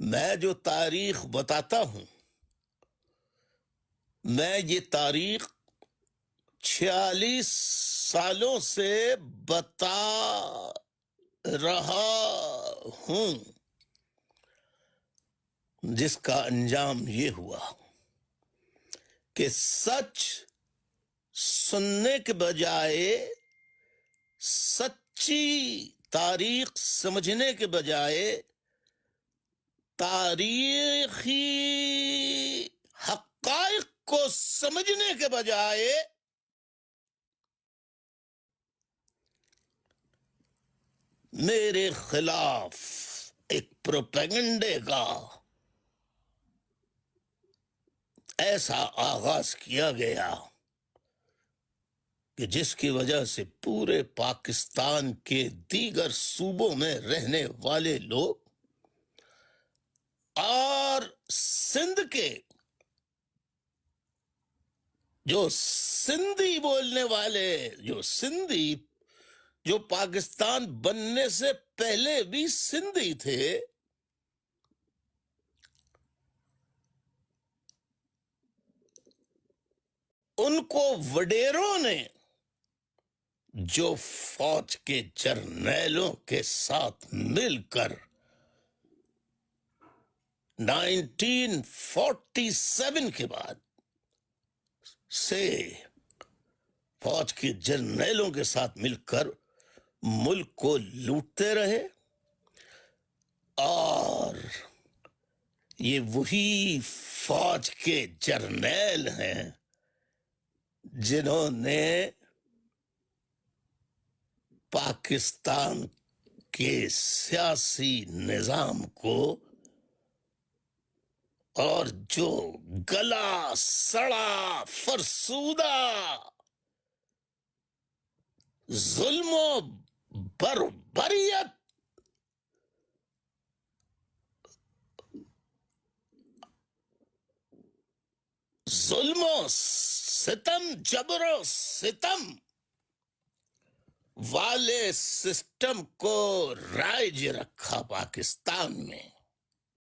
میں جو تاریخ بتاتا ہوں، میں یہ تاریخ 46 سالوں سے بتا رہا ہوں، جس کا انجام یہ ہوا کہ سچ سننے کے بجائے سچی تاریخ سمجھنے کے بجائے تاریخی حقائق کو سمجھنے کے بجائے میرے خلاف ایک پروپیگنڈے کا ایسا آغاز کیا گیا کہ جس کی وجہ سے پورے پاکستان کے دیگر صوبوں میں رہنے والے لوگ اور سندھ کے جو سندھی بولنے والے، جو سندھی جو پاکستان بننے سے پہلے بھی سندھی تھے، ان کو وڈیروں نے جو فوج کے جرنیلوں کے ساتھ مل کر 1947 کے بعد سے فوج کے جرنیلوں کے ساتھ مل کر ملک کو لوٹتے رہے، اور یہ وہی فوج کے جرنیل ہیں جنہوں نے پاکستان کے سیاسی نظام کو اور جو گلا سڑا فرسودہ ظلم و بربریت ظلم و ستم، جبر و ستم والے سسٹم کو رائج رکھا پاکستان میں،